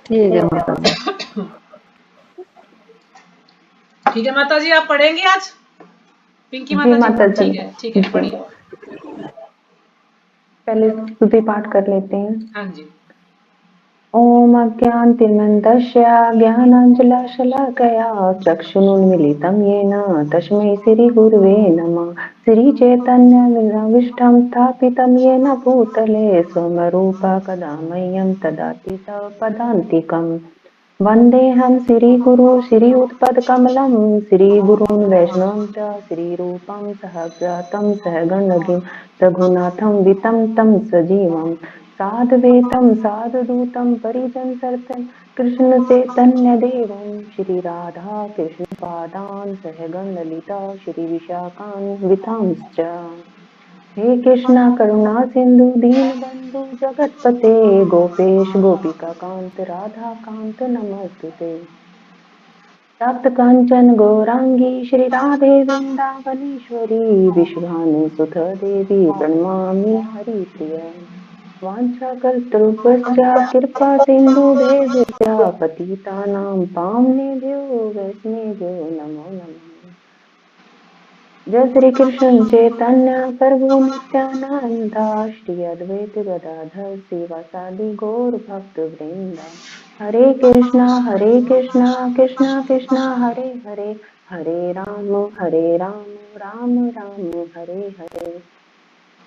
ठीक है माता जी। ठीक है माता जी, आप पढ़ेंगे आज? पिंकी जी माता माता जी, जी। ठीक है, जी पढ़िए। पहले स्तुति पाठ कर लेते हैं। हाँ जी। ओम अज्ञानतिमिरन्धस्य ज्ञानाञ्जनशलाकया चक्षुरुन्मीलितं येन तस्मै श्रीगुरवे नमः। श्रीचैतन्यविष्टं स्थापितं येन भूतले स्वयंरूपा कदा मह्यं ददाति स्वपदान्तिकम्। वन्देऽहं श्रीगुरु श्रीयुतपदकमलं श्रीगुरून् वैष्णवं च श्रीरूपं सहजातं सहगणरघुनाथं रघुनाथं वितं तं सजीवम् साधुवेतं साधुदूतं परिजनसहितं कृष्णचैतन्यदेवं श्रीराधा कृष्णपादान् सहगणललिता श्रीविशाखान्वितांश्च। हे कृष्णा करुणा सिंधु दीनबंधु जगतपते गोपेश गोपिकाकांत राधा कांत नमस्तुते। तप्त कांचन गौरांगी श्री राधे वृंदावनेश्वरी विश्वानुसुत देवी प्रणमामि हरिप्रिय। वाञ्छाकल्पतरुभ्यश्च कृपा सिन्धुभ्यश्च पतितानां पावनेभ्यो वैष्णवेभ्यो नमो नमः। जय श्री कृष्ण चैतन्य प्रभु नित्यानंद श्री अद्वैत गदाधर शिवासादि गौर भक्त वृंद। हरे कृष्णा कृष्णा कृष्णा हरे हरे हरे राम राम राम हरे हरे।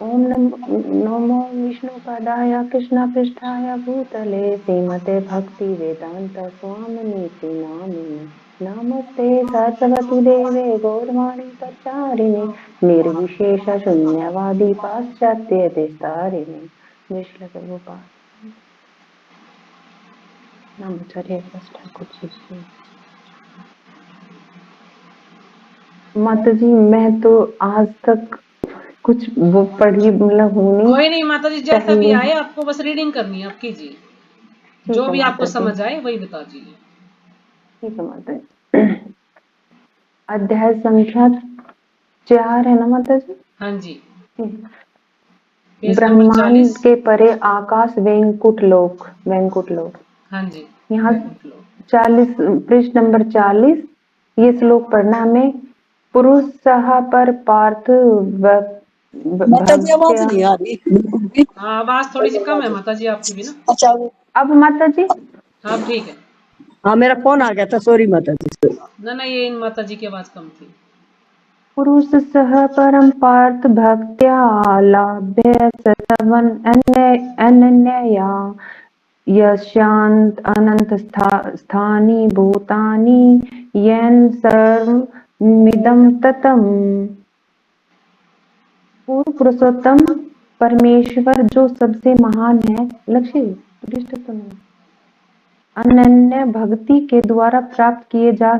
ओम नमो विष्णुपदाय कृष्णपृष्ठाय भूतले श्रीमते भक्ति वेदांत स्वामिनीति नामिने। नमस्ते सरस्वती देवे गौरवाणी प्रचारिणे निर्विशेष शून्यवादी पाश्चात्य देशतारिणे। विश्व गोपाल नामाचार्य ठाकुर जी की। माता जी मैं तो आज तक कुछ वो पढ़ी मतलब हूँ कोई नहीं माता जी, जैसा भी पहले। आए आपको बस रीडिंग करनी है, आप कीजिए। ठीक जो है भी आपको माता जी। समझ आए वही बता दीजिए। ठीक है माता जी। अध्याय संख्या 4 है ना माता जी? हाँ जी। पेज नंबर ब्रह्मांड 40। के परे आकाश वैकुंठ लोक। हाँ जी। यहाँ 40 पृष्ठ नंबर 40 ये श्लोक पढ़ना हमें। पुरुष सह पर पार्थ माता जी आवाज भक्त्या। नहीं आ रही बिल्कुल भी। हाँ, आवाज थोड़ी सी कम है माता जी आपकी भी ना। अच्छा अब माता जी हाँ ठीक है। हाँ मेरा फोन आ गया था, सॉरी माता जी। ना ये इन माता जी की आवाज कम थी। पुरुष सह परम पार्थ भक्त्या लाभ्य सतवन अनन्या यस्यान्त अनंत स्थानी भूतानि येन सर्वमिदं ततम्। पूर्ण पुरुषोत्तम परमेश्वर जो सबसे महान है। लक्ष्य डिस्टर्ब तो नहीं। अनन्य भक्ति के द्वारा प्राप्त किए जा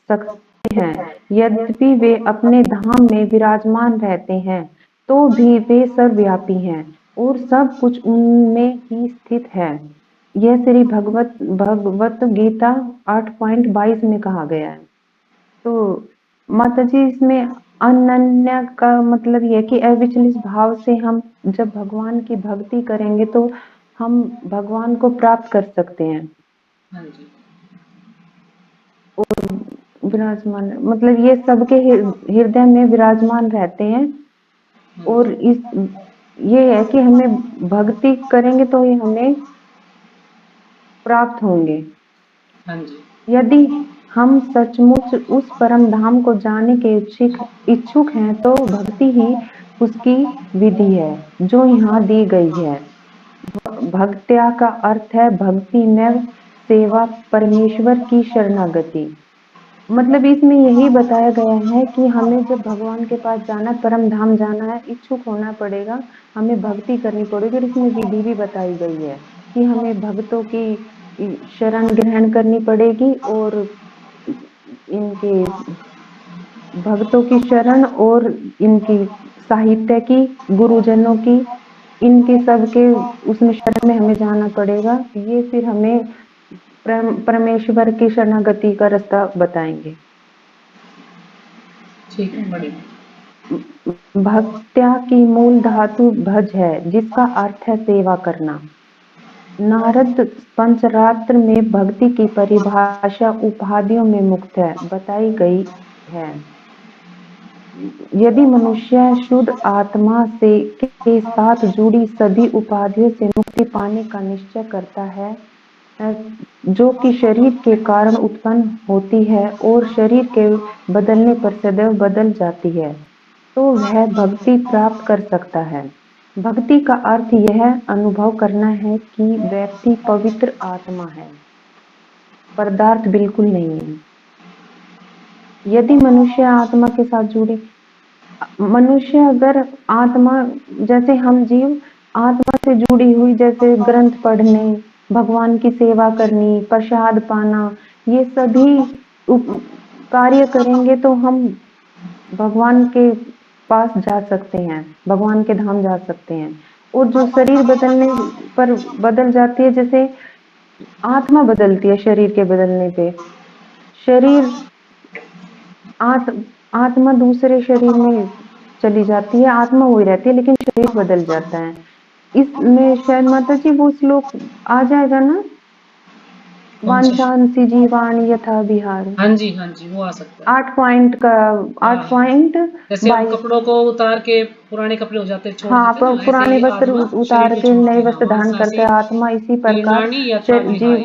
सकते हैं। यद्यपि वे अपने धाम में विराजमान रहते हैं तो भी वे सर्वव्यापी हैं और सब कुछ उनमें ही स्थित है। यह श्री भगवत गीता 8.22 में कहा गया है। तो माता जी इसमें अनन्य का मतलब यह कि अविचलित भाव से हम जब भगवान की भक्ति करेंगे तो हम भगवान को प्राप्त कर सकते हैं। हाँ जी। और विराजमान मतलब ये सबके हृदय में विराजमान रहते हैं। हाँ और जी। ये है कि हमें भक्ति करेंगे तो ये हमें प्राप्त होंगे। हाँ जी। यदि हम सचमुच उस परम धाम को जानने के इच्छुक हैं तो भक्ति ही उसकी विधि है जो यहाँ दी गई है। भक्त्या का अर्थ है भक्ति में सेवा, परमेश्वर की शरणागति। मतलब इसमें यही बताया गया है कि हमें जब भगवान के पास जाना, परम धाम जाना है, इच्छुक होना पड़ेगा, हमें भक्ति करनी पड़ेगी। और इसमें विधि भी बताई गई है कि हमें भक्तों की शरण ग्रहण करनी पड़ेगी और इनके भक्तों की शरण और इनकी साहित्य की, गुरुजनों की, इनके सबके उसमें शरण में हमें जाना पड़ेगा। ये फिर हमें परमेश्वर की शरणागति का रास्ता बताएंगे। ठीक है, पढ़िए। भक्त्या की मूल धातु भज है जिसका अर्थ है सेवा करना। नारद पंचरात्र में भक्ति की परिभाषा उपाधियों में मुक्त है बताई गई है। यदि मनुष्य शुद्ध आत्मा से के साथ जुड़ी सभी उपाधियों से मुक्ति पाने का निश्चय करता है, जो कि शरीर के कारण उत्पन्न होती है और शरीर के बदलने पर सदैव बदल जाती है, तो वह भक्ति प्राप्त कर सकता है। भक्ति का अर्थ यह अनुभव करना है कि व्यक्ति पवित्र आत्मा है, पदार्थ बिल्कुल नहीं है। यदि मनुष्य आत्मा के साथ जुड़े, मनुष्य अगर आत्मा, जैसे हम जीव आत्मा से जुड़ी हुई, जैसे ग्रंथ पढ़ने, भगवान की सेवा करनी, प्रसाद पाना, ये सभी कार्य करेंगे तो हम भगवान के पास जा सकते हैं, भगवान के धाम जा सकते हैं। और जो शरीर बदलने पर बदल जाती है, जैसे आत्मा बदलती है शरीर के बदलने पे, शरीर आत्मा दूसरे शरीर में चली जाती है, आत्मा वही रहती है लेकिन शरीर बदल जाता है। इसमें शायद माता जी वो श्लोक आ जाएगा ना, कौन सा? वांछांसी जीवाणि यथा विहार, हाँ जी, हाँ जी, वो आ सकता है। 8 पॉइंट का, हाँ, 8 पॉइंट जैसे हम 22। कपड़ों को उतार के पुराने कपड़े हो जाते छोड़ हाँ, देते हैं ना, ऐसे पुराने ही वस्त्र आत्मा शरीर उतार को के छोड़ती नए है। हाँ, वस्त्र वहां धारण करते सांसी हैं, आत्मा इसी प्रकार जीर्णानी यथा जीव। विहाय।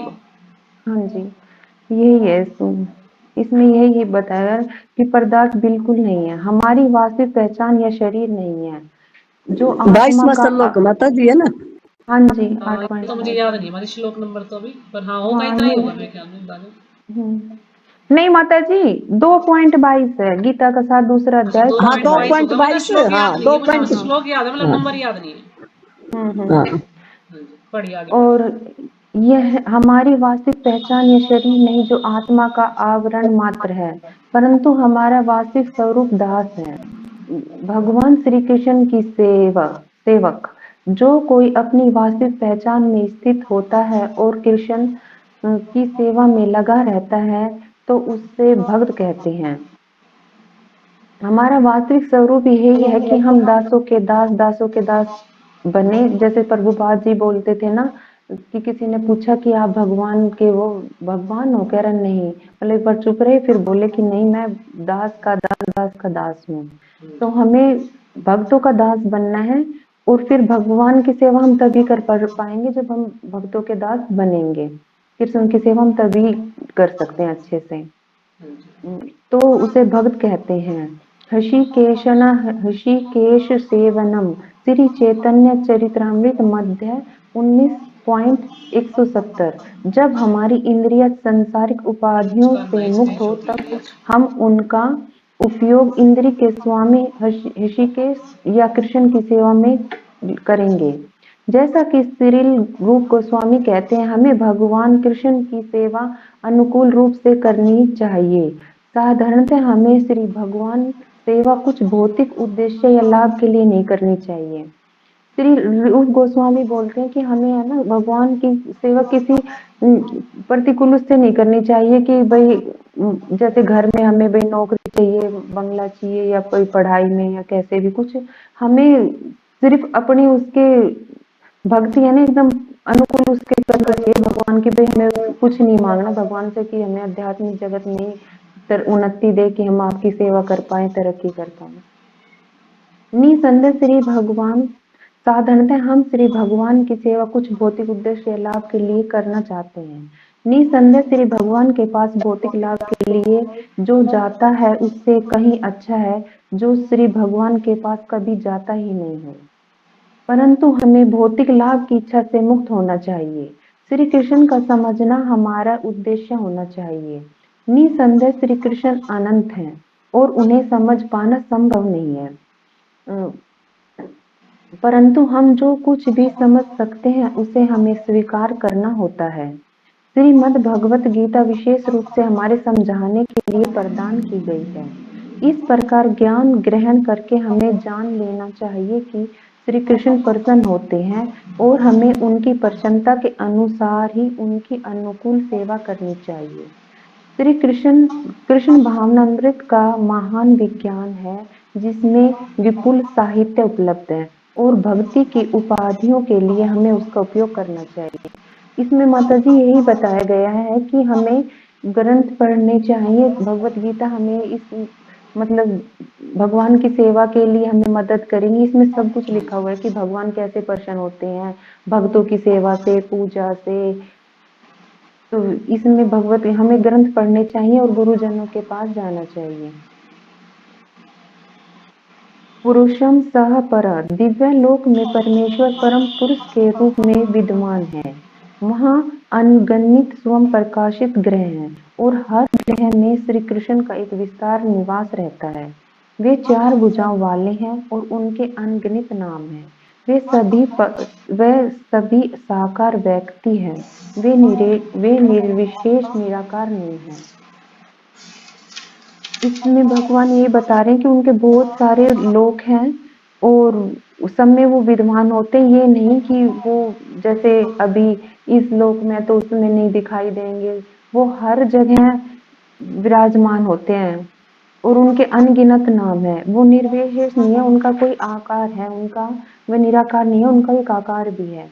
हाँ जी, यही है इसमें यही बताया कि पदार्थ बिल्कुल नहीं है, हमारी वास्तविक पहचान या शरीर नहीं है, जो आत्मा 22वां का श्लोक माता जी है ना। हाँ जी, हाँ, ये तो मुझे 8.5। याद नहीं हमारी श्लोक नंबर तो अभी, पर हाँ होगा, हाँ इतना ही ये होगा मेरे ख्याल में अंदाजा। नहीं माता जी, 2.22 है गीता का साथ दूसरा अच्छा, अध्याय दो हाँ पॉइंट दो 5.22। बाईस पॉइंट होगा, मतलब बाईस श्लोक हाँ याद नहीं दो है, मतलब पॉइंट श्लोक याद है, मतलब हाँ नंबर याद नहीं है। हाँ हाँ जी, पढ़िए आगे और पढ़िए। यह हमारी वास्तविक पहचान या शरीर नहीं, जो आत्मा का आवरण मात्र है, परंतु हमारा वास्तविक स्वरूप दास है, भगवान श्री कृष्ण की सेवक। जो कोई अपनी वास्तविक पहचान में स्थित होता है और कृष्ण की सेवा में लगा रहता है, तो उससे भक्त कहते हैं। हमारा वास्तविक स्वरूप यही है कि हम दासों के दास, दासों के दास बने। जैसे प्रभुपाद जी बोलते थे ना, कि किसी ने पूछा कि आप भगवान के वो भगवान हो, कह रहा नहीं, मतलब एक बार चुप रहे, फिर बोले कि नहीं, मैं दास का दास, दास का दास हूँ। तो हमें भक्तों का दास बनना है, और फिर भगवान की सेवा हम तभी कर पाएंगे जब हम भक्तों के दास बनेंगे, कृष्ण की सेवा हम तभी कर सकते हैं अच्छे से। हाँ जी। तो उसे भक्त कहते हैं। हृषिकेशना हृषिकेश सेवनम, श्री चैतन्य चरितमृत मध्य 19.170। जब हमारी इंद्रिय संसारिक उपाधियों उसका से नाइस मुक्त नाइस हो, शॉट तब लगी आज। हम उनका उपयोग इंद्रिय के स्वामी ऋषिकेश या कृष्ण की सेवा में करेंगे। जैसा कि श्रील रूप गोस्वामी कहते हैं, हमें भगवान कृष्ण की सेवा अनुकूल रूप से करनी चाहिए। साधारणतः हमें श्री भगवान सेवा कुछ भौतिक उद्देश्य या लाभ के लिए नहीं करनी चाहिए। श्री रूप गोस्वामी बोलते हैं कि हमें है ना भगवान की सेवा किसी प्रतिकूल से नहीं करनी चाहिए, कि भाई जैसे घर में हमें भाई नौकरी चाहिए, बंगला चाहिए, या कोई पढ़ाई में या कैसे भी कुछ, हमें सिर्फ अपनी उसके भक्ति है ना एकदम अनुकूल उसके करना चाहिए भगवान की। भाई हमें कुछ नहीं मांगना भगवान से कि हमें आध्यात्मिक जगत में उन्नति दे, कि हम आपकी सेवा कर पाए, तरक्की कर पाए। निसंदेह श्री भगवान साधारणतः हम श्री भगवान की सेवा कुछ भौतिक उद्देश्य या लाभ के लिए करना चाहते हैं। निसंदेह श्री भगवान के पास भौतिक लाभ के लिए जो जाता है उससे कहीं अच्छा है जो श्री भगवान के पास कभी जाता ही नहीं है। परंतु हमें भौतिक लाभ की इच्छा से मुक्त होना चाहिए। श्री कृष्ण का समझना हमारा उद्देश्य होना चाहिए। निसंदेह श्री कृष्ण अनंत हैं और उन्हें समझ पाना संभव नहीं है, परंतु हम जो कुछ भी समझ सकते हैं उसे हमें स्वीकार करना होता है। श्रीमद् भगवत गीता विशेष रूप से हमारे समझाने के लिए प्रदान की गई है। इस प्रकार ज्ञान ग्रहण करके हमें जान लेना चाहिए कि श्री कृष्ण प्रसन्न होते हैं और हमें उनकी प्रसन्नता के अनुसार ही उनकी अनुकूल सेवा करनी चाहिए। श्री कृष्ण कृष्ण भावनामृत का महान विज्ञान है, जिसमें विपुल साहित्य उपलब्ध है, और भक्ति की उपाधियों के लिए हमें उसका उपयोग करना चाहिए। इसमें माताजी यही बताया गया है कि हमें ग्रंथ पढ़ने चाहिए। भगवत गीता हमें इस मतलब भगवान की सेवा के लिए हमें मदद करेंगी। इसमें सब कुछ लिखा हुआ है कि भगवान कैसे प्रसन्न होते हैं भक्तों की सेवा से, पूजा से। तो इसमें भगवत हमें ग्रंथ पढ़ने चाहिए और गुरुजनों के पास जाना चाहिए। पुरुषम सह पर, दिव्य लोक में परमेश्वर परम पुरुष के रूप में विद्यमान है। वहाँ अनगणित स्वयं प्रकाशित ग्रह हैं और हर ग्रह में श्री कृष्ण का एक विस्तार निवास रहता है। वे 4 भुजाओं वाले हैं और उनके अनगिनत नाम हैं। वे सभी साकार व्यक्ति हैं। वे निर्विशेष निराकार नहीं हैं। इसमें भगवान ये बता रहे हैं कि उनके बहुत सारे लोक हैं और उस सब में वो विद्वान होते हैं। ये नहीं कि वो जैसे अभी इस लोक में तो उसमें नहीं दिखाई देंगे। वो हर जगह विराजमान होते हैं और उनके अनगिनत नाम है। वो निर्विशेष नहीं है, उनका कोई आकार है, उनका वह निराकार नहीं है, उनका एक आकार भी है।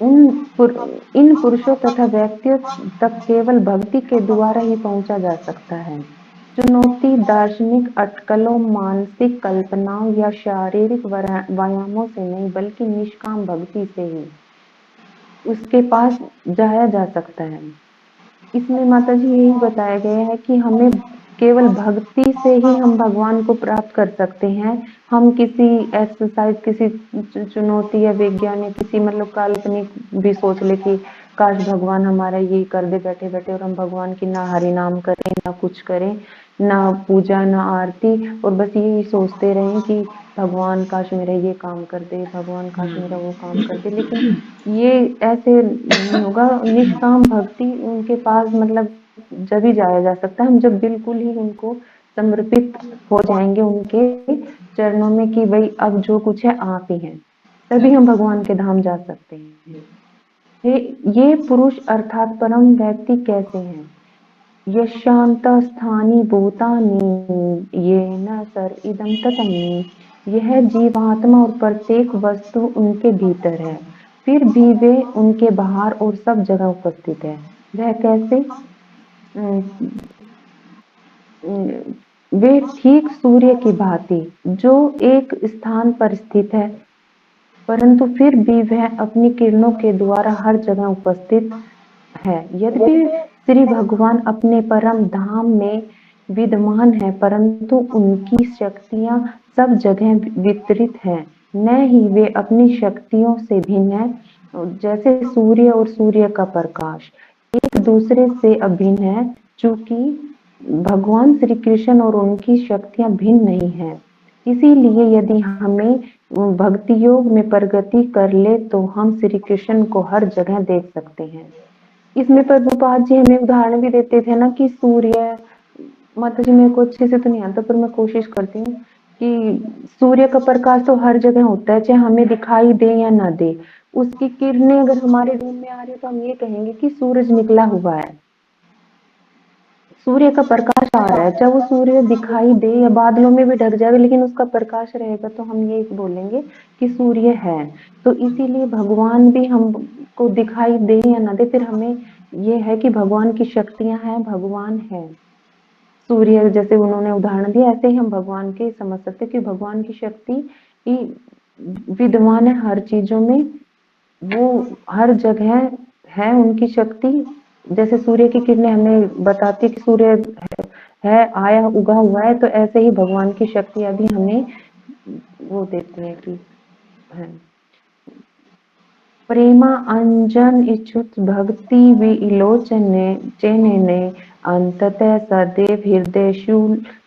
इन पुरुषों तथा व्यक्तियों तक केवल भक्ति के द्वारा ही पहुंचा जा सकता है। चुनौती दार्शनिक अटकलों, मानसिक कल्पनाओं या शारीरिक व्यायामों से नहीं, बल्कि निष्काम भक्ति से ही उसके पास जाया जा सकता है। इसमें माताजी यही बताया गया है कि हमें केवल भक्ति से ही हम भगवान को प्राप्त कर सकते हैं। हम किसी एक्सरसाइज, किसी चुनौती या वैज्ञानिक, किसी मतलब काल्पनिक भी सोच ले कि काश भगवान हमारा ये कर दे बैठे बैठे, और हम भगवान की ना हरि नाम करें, ना कुछ करें, ना पूजा, ना आरती, और बस यही सोचते रहें कि भगवान काश मेरा ये काम कर दे, भगवान काश मेरा वो काम कर दे। लेकिन ये ऐसे नहीं होगा। निष्काम भक्ति उनके पास मतलब जब ही जाया जा सकता है, हम जब बिल्कुल ही उनको समर्पित हो जाएंगे उनके चरणों में कि भाई अब जो कुछ है आप ही हैं, तभी हम भगवान के धाम जा सकते हैं। ये पुरुष अर्थात परम व्यक्ति कैसे हैं? यशांत स्थानी भूतानि येन सर इदं ततम्। यह जीवात्मा और प्रत्येक वस्तु उनके भीतर है, फिर भी वे उनके बाहर और सब जगह उपस्थित है। वह कैसे? वे ठीक सूर्य की भांति जो एक स्थान पर स्थित है, परंतु फिर भी वह अपनी किरणों के द्वारा हर जगह उपस्थित है। यद्यपि श्री भगवान अपने परम धाम में विद्यमान है, परंतु उनकी शक्तियां सब जगह वितरित हैं। न ही वे अपनी शक्तियों से भिन्न हैं। जैसे सूर्य और सूर्य का प्रकाश एक दूसरे से अभिन्न है, चूंकि भगवान श्री कृष्ण और उनकी शक्तियां भिन्न नहीं है। इसीलिए यदि हमें भक्ति योग में प्रगति कर ले तो हम श्री कृष्ण को हर जगह देख सकते हैं। इसमें प्रभुपाद जी हमें उदाहरण भी देते थे ना कि सूर्य, माता जी मेरे को अच्छे से तो नहीं आता पर मैं कोशिश करती हूँ कि सूर्य का प्रकाश तो हर जगह होता है, चाहे हमें दिखाई दे या ना दे। उसकी किरणें अगर हमारे रूम में आ रही है तो हम ये कहेंगे कि सूरज निकला हुआ है, सूर्य का प्रकाश आ रहा है। चाहे वो सूर्य दिखाई दे या बादलों में भी ढक जाएगा, लेकिन उसका प्रकाश रहेगा तो हम ये बोलेंगे कि सूर्य है। तो इसीलिए भगवान भी हमको दिखाई दे या ना दे, फिर हमें ये है कि भगवान की शक्तियां हैं, भगवान है। सूर्य जैसे उन्होंने उदाहरण दिया, ऐसे ही हम भगवान के समझ सकते कि भगवान की शक्ति विद्यमान है हर चीजों में। वो हर जगह है उनकी शक्ति। जैसे सूर्य की किरणें हमें बताती है कि सूर्य है, आया उगा हुआ है, तो ऐसे ही भगवान की शक्ति अभी हमें वो देती है कि है। प्रेमा अंजन इच्छुत भक्ति विलोचने चेनेने अंततः सदैव हृदयेषु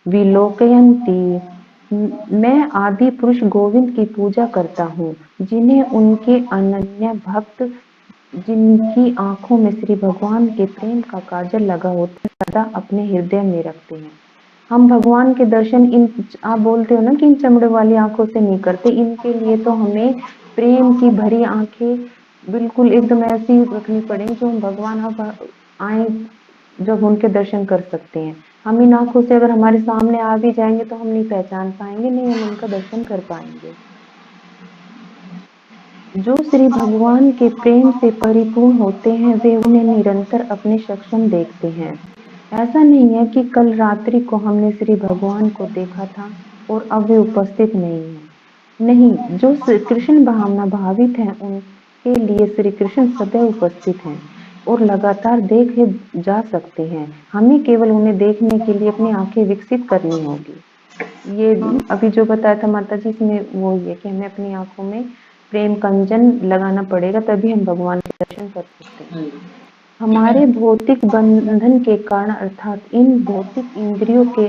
विलोकयन्ति। मैं आदि पुरुष गोविंद की पूजा करता हूँ, जिन्हें उनके अनन्य भक्त, जिनकी आंखों में श्री भगवान के प्रेम का काजल लगा होता है, सदा अपने हृदय में रखते हैं। हम भगवान के दर्शन इन, आप बोलते हो ना कि इन चमड़े वाली आंखों से नहीं करते, इनके लिए तो हमें प्रेम की भरी आंखें बिल्कुल एकदम ऐसी रखनी पड़ेगी जो हम भगवान अब आए जब उनके दर्शन कर सकते हैं। हम इन आंखों से अगर हमारे सामने आ भी जाएंगे तो हम नहीं पहचान पाएंगे, नहीं हम उनका दर्शन कर पाएंगे। जो श्री भगवान के प्रेम से परिपूर्ण होते हैं वे उन्हें निरंतर अपने सक्षम देखते हैं। ऐसा नहीं है कि कल रात्रि को हमने श्री भगवान को देखा था और अब वे उपस्थित नहीं है। नहीं, जो श्री कृष्ण भावना भावित हैं उनके लिए श्री कृष्ण सदैव उपस्थित हैं और लगातार देखे जा सकते हैं। हमें केवल उन्हें देखने के लिए अपनी आंखें विकसित करनी होगी। ये अभी जो बताया था माता जी, इसमें वो ये कि हमें अपनी आंखों में प्रेम कंजन लगाना पड़ेगा, तभी हम भगवान के दर्शन कर सकते हैं। हमारे भौतिक बंधन के कारण अर्थात इन भौतिक इंद्रियों के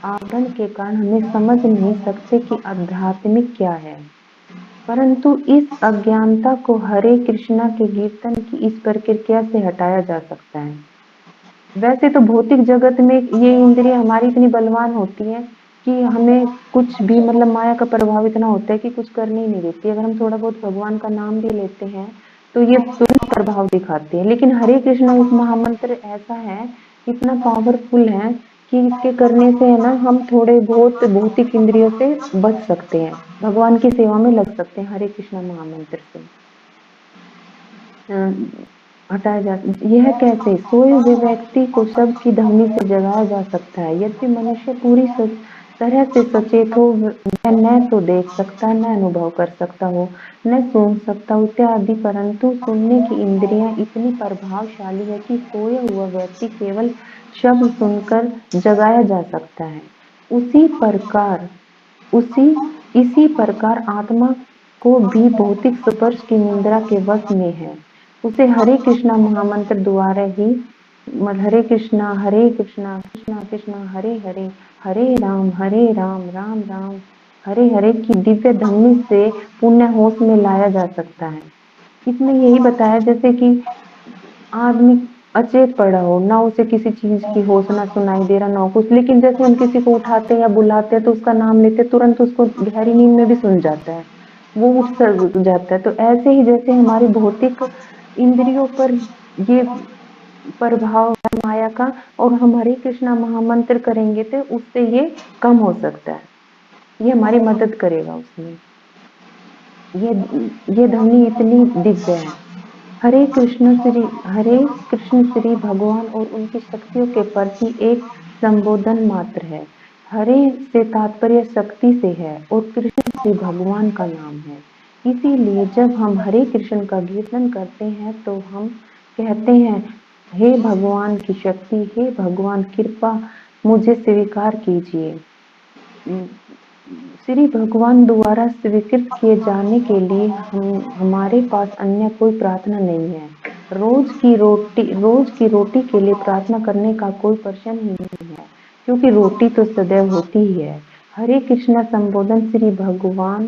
आवरण के कारण हमें समझ नहीं सकते कि आध्यात्मिक क्या है, परंतु इस अज्ञानता को हरे कृष्णा के कीर्तन की इस प्रक्रिया से हटाया जा सकता है। वैसे तो भौतिक जगत में ये इंद्रिय हमारी इतनी बलवान होती है कि हमें कुछ भी मतलब माया का प्रभाव इतना होता है कि कुछ करने ही नहीं देती। अगर हम थोड़ा बहुत भगवान का नाम भी लेते हैं तो ये तुरंत प्रभाव दिखाते हैं, लेकिन हरे कृष्णा इस महामंत्र ऐसा है, इतना पावरफुल है कि इसके करने से है ना हम थोड़े बहुत भौतिक इंद्रियों से बच सकते हैं, भगवान की सेवा में लग सकते हैं हरे कृष्णा महामंत्र से। हटाया जा यह कैसे? सोए हुए व्यक्ति को शब्द की ध्वनि से जगाया जा सकता है। यदि मनुष्य पूरी तरह से सचेत हो, वह न तो देख सकता, न अनुभव कर सकता हो, न सुन सकता इत्यादि, परंतु सुनने की इंद्रियां इतनी प्रभावशाली है कि सोया हुआ व्यक्ति केवल शब्द सुनकर जगाया जा सकता है। उसी प्रकार उसी इसी प्रकार आत्मा को भी भौतिक स्पर्श की निंद्रा के वश में है। उसे हरे कृष्णा महामंत्र द्वारा ही हरे कृष्णा कृष्णा कृष्णा हरे हरे, हरे राम राम राम हरे हरे की दिव्य ध्वनि से पुण्य होश में लाया जा सकता है। इसमें यही बताया जैसे कि आदमी अचेत पड़ा हो, ना उसे किसी चीज की होश ना सुनाई दे रहा, ना कुछ, लेकिन जैसे हम किसी को उठाते हैं या बुलाते हैं तो उसका नाम लेते तुरंत उसको गहरी नींद में भी सुन जाता है, वो उठ जाता है। तो ऐसे ही जैसे हमारी भौतिक इंद्रियों पर ये प्रभाव है माया का, और हम हरे कृष्णा महामंत्र करेंगे तो उससे ये कम हो सकता है, ये हमारी मदद करेगा उसमें। ये ये ध्वनि इतनी दिव्य है। हरे कृष्ण श्री भगवान और उनकी शक्तियों के प्रति एक संबोधन मात्र है। हरे से तात्पर्य शक्ति से है और कृष्ण श्री भगवान का नाम है। इसीलिए जब हम हरे कृष्ण का कीर्तन करते हैं तो हम कहते हैं, हे भगवान की शक्ति, हे भगवान कृपा मुझे स्वीकार कीजिए। श्री भगवान द्वारा स्वीकृत किए जाने के लिए हमारे पास अन्य कोई प्रार्थना नहीं है। रोज की रोटी के लिए प्रार्थना करने का कोई प्रश्न ही नहीं है, क्योंकि रोटी तो सदैव होती ही है। हरे कृष्णा संबोधन श्री भगवान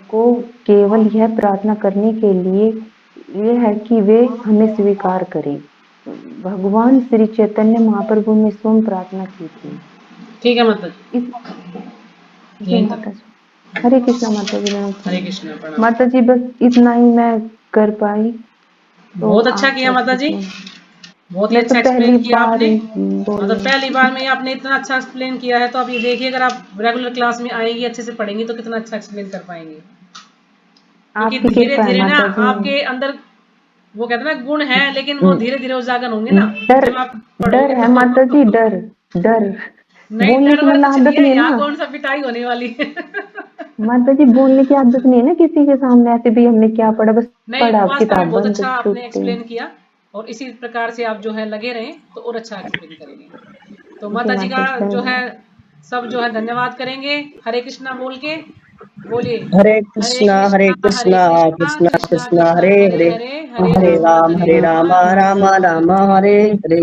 को केवल यह प्रार्थना करने के लिए ये है कि वे हमें स्वीकार करें। भगवान श्री चैतन्य महाप्रभु ने स्वयं प्रार्थना की थी। ठीक है माता जी, इस जी यहीं तक। माता जी, हरे कृष्णा माता जी, मैं हरे प्रणाम। कृष्ण, प्रणाम। माता जी बस इतना ही मैं कर पाई, तो बहुत अच्छा आप किया सब माता जी, कुछ बहुत ही मैं तो अच्छा पहली एक्सप्लेन किया बार आपने। ही बोल मतलब रही पहली हूँ। बार में ही आपने इतना अच्छा एक्सप्लेन किया है, तो आप ये देखिए अगर आप रेगुलर क्लास में आएंगी, अच्छे से पढ़ेंगी तो कितना अच्छा एक्सप्लेन कर पाएंगे। क्योंकि आपकी धीरे कृपा है धीरे ना माता जी। आपके अंदर वो कहते हैं ना गुण है, लेकिन वो धीरे धीरे उजागर होंगे ना डर जब आप डर पढ़ोगे है तो। माता जी, डर डर नहीं, बोलने डर की वर मतलब कुछ नहीं आदत है, नहीं है यहाँ ना कौन सा पिटाई होने वाली है। माता जी, बोलने की आदत नहीं है ना किसी के सामने ऐसे भी हमने क्या पढ़ा, बस नहीं, पढ़ा वास्तव में किताब बहुत बंद अच्छा आपने छुट्टी। एक्सप्लेन किया, और इसी प्रकार से आप जो है लगे रहें तो और अच्छा एक्सप्लेन करेंगे। तो जी माता जी का माता जी जो है धन्यवाद। सब जो है धन्यवाद करेंगे, हरे कृष्णा बोल के। बोलिए, हरे हरे कृष्णा कृष्णा कृष्णा कृष्णा कृष्णा कृष्णा हरे हरे हरे, हरे, हरे हरे राम राम राम राम राम हरे हरे।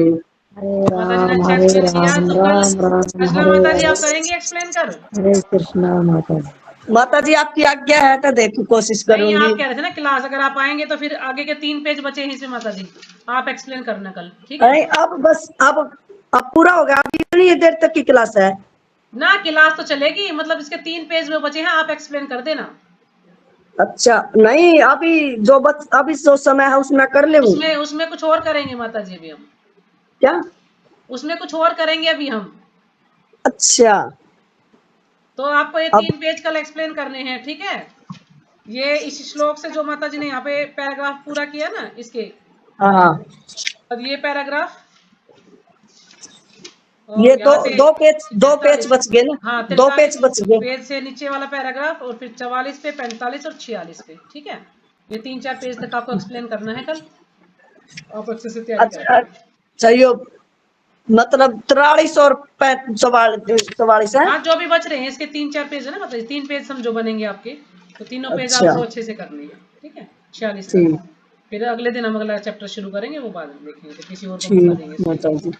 हरे हरे। हरे माता जी ने राम अच्छा एक्सप्लेन किया, तो कल राम राम रचना हरे माता जी हरे। आप करेंगे एक्सप्लेन कर। हरे कृष्णा माता जी। माता जी आपकी आज्ञा है तो देखो कोशिश नहीं, करूंगी। आप कह रहे थे ना क्लास अगर आप आएंगे तो फिर आगे के 3 पेज बचे हैं इसमें माता जी, आप एक्सप्लेन करना कल, ठीक है। अरे अब बस अब पूरा हो गया, अभी इतनी देर तक की क्लास है। ना क्लास तो चलेगी, मतलब इसके 3 पेज में बचे हैं, आप एक्सप्लेन कर देना। अच्छा नहीं, अभी जो समय है उसमें कर ले। उसमें उसमें कुछ और करेंगे माता जी अभी हम, क्या? उसमें कुछ और करेंगे अभी हम। अच्छा तो आपको ये अब 3 पेज कल एक्सप्लेन करने हैं, ठीक है। ये इस श्लोक से जो माता जी ने यहाँ पे पैराग्राफ पूरा किया ना इसके, हाँ, अब ये पैराग्राफ ये और यहाँ से दो पेज 43, बच गए ना, हाँ 2 43 पेज बच गए। पेज से नीचे वाला पैराग्राफ, और फिर 44 पे, 45 और 46 पे, ठीक है। ये 3-4 पेज तक आपको एक्सप्लेन करना है कल, आप अच्छे से तैयारी अच्छा, करेंगे। चाहिए मतलब 43 और 44 है। हाँ जो भी बच रहे हैं इसके 3-4 पेज है ना, मतलब 3 पेज समझो बनेंगे आपके, तो तीनों पेज अच्छा, आपको अच्छे से करने हैं, ठीक है 46 तक। ठीक फिर अगले दिन हम अगला चैप्टर शुरू करेंगे, वो बाद में देखेंगे, तो किसी और को मौका ठीक देंगे इसके माता लिए। जी,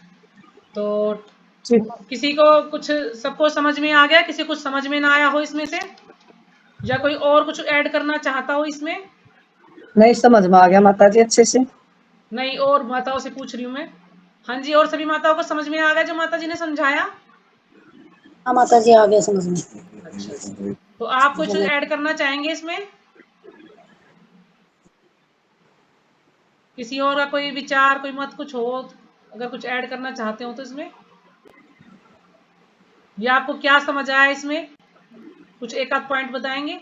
तो ठीक। किसी को कुछ, सबको समझ में आ गया, किसी को कुछ समझ में ना आया हो इसमें से, या कोई और कुछ ऐड करना चाहता हो इसमें? नहीं, समझ में आ गया माता जी अच्छे से। नहीं, और माताओं से पूछ रही हूँ मैं। हाँ जी, और सभी माताओं को समझ में आ गया जो माता जी ने समझाया? हाँ माता जी, आ गया समझ में। अच्छा अच्छा, तो आप कुछ ऐड करना चाहेंगे इसमें? किसी और का कोई विचार, कोई मत कुछ हो, अगर कुछ ऐड करना चाहते हो तो इसमें, या आपको क्या समझ आया इसमें, कुछ एक आध पॉइंट बताएंगे?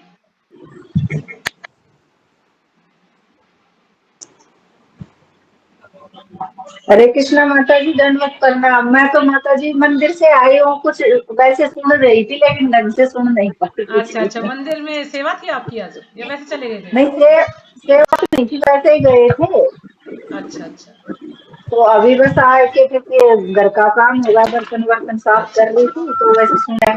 हरे कृष्णा माता जी, दंडवत प्रणाम। मैं तो माता जी मंदिर से आई हूँ, कुछ वैसे सुन रही थी लेकिन ढंग से सुन नहीं पाई कुछ अच्छा भी। अच्छा, मंदिर में सेवा थी आपकी आज, या वैसे चले गए थे? नहीं, सेवा तो नहीं थी, वैसे ही गए थे। अच्छा अच्छा तो अभी बस आए के फिर घर का काम होगा, बर्तन वर्तन साफ अच्छा कर रही अच्छा। थी, तो वैसे सुना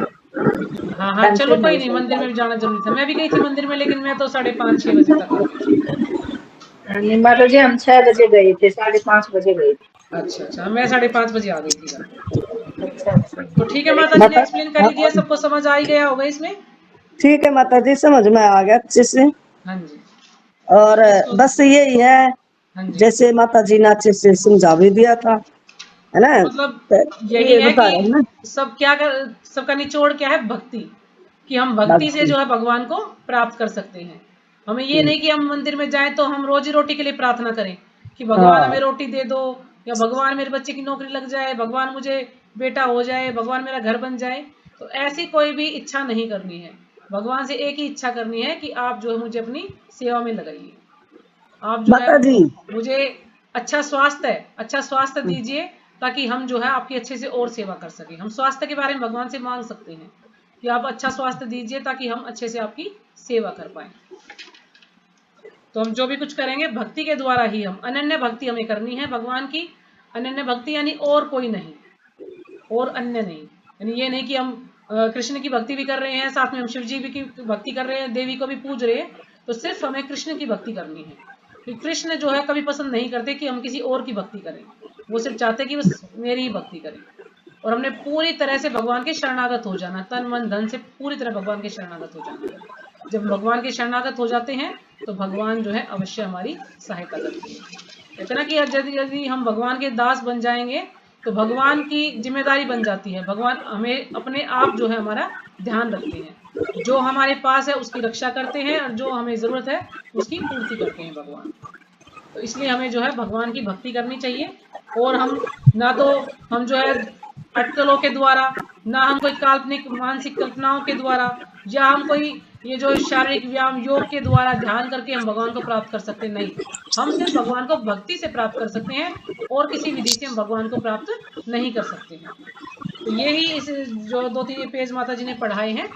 हाँ हाँ, ढंग चलो से कोई नहीं नहीं, सुन मंदिर में भी पाई। जाना जरूरी था। मैं भी गई थी मंदिर में, लेकिन मैं तो 5:30-6 बजे तक आ गई थी। नहीं माता जी, हम 6 बजे गए थे, 5:30 बजे गए थे। अच्छा अच्छा, मैं 5:30 बजे आ गई थी घर। अच्छा अच्छा। तो ठीक है, माता जी ने माता, एक्सप्लेन कर हाँ, ही दिया, सबको समझ आ ही गया होगा इसमें। ठीक है माता जी, समझ में आ गया अच्छे से। हाँ जी, और तो इसको, बस यही है, हाँ जी, जैसे माता जी ने अच्छे से समझा भी दिया था, है ना। मतलब तो यही ये है बता कि रहे हैं ना, सब क्या कर, सबका निचोड़ क्या है? भक्ति। कि हम भक्ति से भक्ति। जो है भगवान को प्राप्त कर सकते हैं। हमें ये नहीं कि हम मंदिर में जाएं तो हम रोजी रोटी के लिए प्रार्थना करें कि भगवान हमें हाँ, रोटी दे दो, या भगवान मेरे बच्चे की नौकरी लग जाए, भगवान मुझे बेटा हो जाए, भगवान मेरा घर बन जाए। तो ऐसी कोई भी इच्छा नहीं करनी है। भगवान से एक ही इच्छा करनी है कि आप जो है मुझे अपनी सेवा में लगाइए। आप जो है माता जी। मुझे अच्छा स्वास्थ्य दीजिए, ताकि हम जो है आपकी अच्छे से और सेवा कर सकें। हम स्वास्थ्य के बारे में भगवान से मांग सकते हैं कि आप अच्छा स्वास्थ्य दीजिए, ताकि हम अच्छे से आपकी सेवा कर पाए। तो हम जो भी कुछ करेंगे भक्ति के द्वारा ही, हम अनन्य भक्ति हमें करनी है भगवान की। अनन्य भक्ति यानी और कोई नहीं, और अन्य नहीं। यानी ये नहीं कि हम कृष्ण की भक्ति भी कर रहे हैं, साथ में हम शिव जी भी की भक्ति कर रहे हैं, देवी को भी पूज रहे हैं, तो सिर्फ हमें कृष्ण की भक्ति करनी है। क्योंकि कृष्ण जो है कभी पसंद नहीं करते कि हम किसी और की भक्ति करें। वो सिर्फ चाहते कि बस मेरी ही भक्ति करें। और हमने पूरी तरह से भगवान के शरणागत हो जाना, तन मन धन से पूरी तरह भगवान के शरणागत हो जाना है। जब भगवान के शरणागत हो जाते हैं तो भगवान जो है अवश्य हमारी सहायता करते हैं। कहते ना कि यदि यदि हम भगवान के दास बन जाएंगे तो भगवान की जिम्मेदारी बन जाती है। भगवान हमें अपने आप जो है हमारा ध्यान रखते हैं, जो हमारे पास है उसकी रक्षा करते हैं, और जो हमें जरूरत है उसकी पूर्ति करते हैं भगवान। तो इसलिए हमें जो है भगवान की भक्ति करनी चाहिए। और हम ना तो हम जो है अटकलों के द्वारा, ना हम कोई काल्पनिक मानसिक कल्पनाओं के द्वारा, या हम कोई ये जो शारीरिक व्यायाम योग के द्वारा ध्यान करके हम भगवान को प्राप्त कर सकते नहीं। हम सिर्फ भगवान को भक्ति से प्राप्त कर सकते हैं, और किसी विधि से हम भगवान को प्राप्त नहीं कर सकते हैं। तो यही इस जो 2-3 पेज माता जी ने पढ़ाए हैं,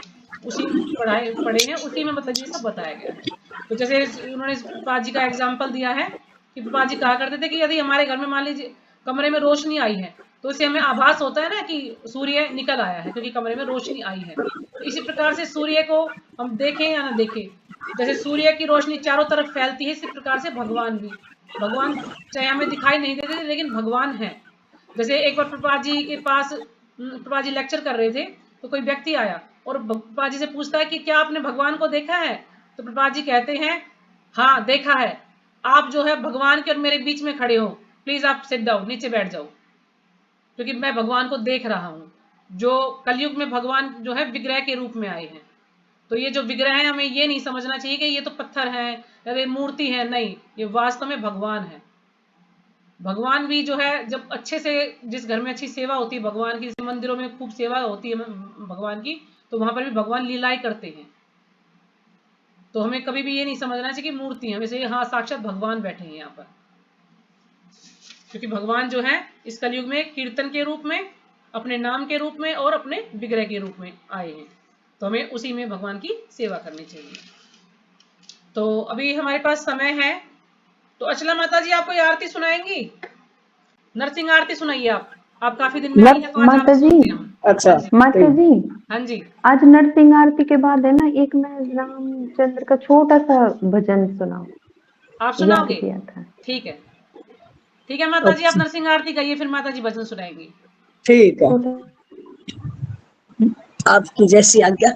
उसी पढ़े हैं, उसी में मतलब ये सब बताया गया है। तो जैसे उन्होंने प्रभुपाद जी का एग्जाम्पल दिया है कि प्रभुपाद जी कहा करते थे कि यदि हमारे घर में मान लीजिए कमरे में रोशनी आई है, तो इससे हमें आभास होता है ना कि सूर्य निकल आया है, क्योंकि कमरे में रोशनी आई है। तो इसी प्रकार से सूर्य को हम देखें या ना देखें, जैसे सूर्य की रोशनी चारों तरफ फैलती है, इसी प्रकार से भगवान भी, भगवान चाहे हमें दिखाई नहीं देते लेकिन भगवान है। जैसे एक बार प्रभुपाद जी के पास प्रभुपाद जी लेक्चर कर रहे थे, तो कोई व्यक्ति आया और प्रभुपाद जी से पूछता है कि क्या आपने भगवान को देखा है? तो प्रभुपाद जी कहते हैं हाँ देखा है। आप जो है भगवान के और मेरे बीच में खड़े हो, प्लीज आप सिट डाउन, नीचे बैठ जाओ, क्योंकि मैं भगवान को देख रहा हूँ। जो कलयुग में भगवान जो है विग्रह के रूप में आए हैं। तो ये जो विग्रह है, हमें ये नहीं समझना चाहिए कि ये तो पत्थर है या ये मूर्ति है, नहीं, ये वास्तव में भगवान है। भगवान भी जो है जब अच्छे से, जिस घर में अच्छी सेवा होती है भगवान की, जैसे मंदिरों में खूब सेवा होती है भगवान की, तो वहां पर भी भगवान लीलाएं करते हैं। तो हमें कभी भी ये नहीं समझना चाहिए कि मूर्ति है, हमें चाहिए हाँ साक्षात भगवान बैठे हैं यहाँ पर, क्योंकि भगवान जो है इस कलयुग में कीर्तन के रूप में, अपने नाम के रूप में और अपने विग्रह के रूप में आए हैं, तो हमें उसी में भगवान की सेवा करनी चाहिए। तो अभी हमारे पास समय है, तो अचला माता जी आपको ये आरती सुनाएंगी, नरसिंह आरती सुनाइए आप काफी दिन में आई हैं तो आज माता आप जी, सुनते हैं हम। अच्छा हाँ जी, माता जी, हाँ जी, आज नरसिंह आरती के बाद है ना, एक मैं रामचंद्र का छोटा सा भजन सुनाओ, आप याद सुनाओगे? किया था। ठीक है, ठीक है माता जी, आप अच्छा नरसिंह आरती गाइए, फिर माता जी भजन सुनाएंगी। ठीक है, छोटा आपकी जैसी आज्ञा।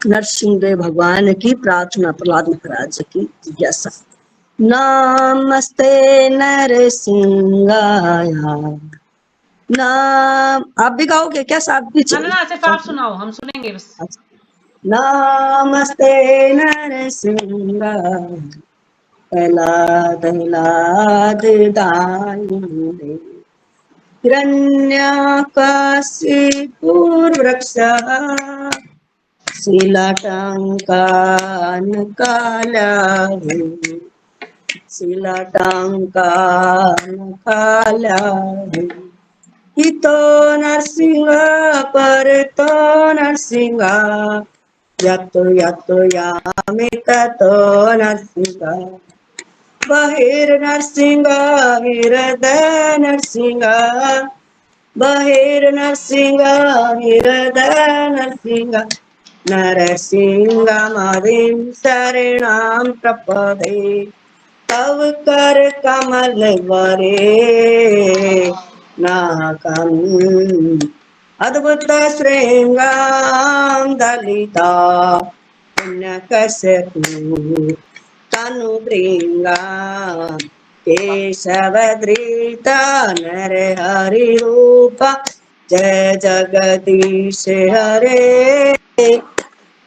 नरसिंहदेव भगवान की प्रार्थना, प्रहलाद महाराज की जिज्ञासा। नमस्ते नरसिंहाय, नाम आप भी गाओगे क्या? साथ भी ना ना चल ना, सिर्फ आप सुनाओ, हम सुनेंगे बस। नमस्ते नरसिंहाय, प्रहलाद प्रहलाद दायिने, हिरण्यकशिपुर्वृक्षः शिलाटङ्कानकालः, शिलाटङ्कानकालः, हितो नरसिंह परतो नरसिंह, यतो यतो यामि ततो नरसिंह, बहिर्नरसिंह हृदय नरसिंह, बहिर्नरसिंह हृदय नरसिंह, नरसिंहमदिं शरणां प्रपदे, तव कर कमल वरे नाकम्, अद्भुत श्रृंगां दलिता पुण्यकशपु तनु भृंगा, केशवधृता नर हरि रूप, जय जगदीश हरे, जय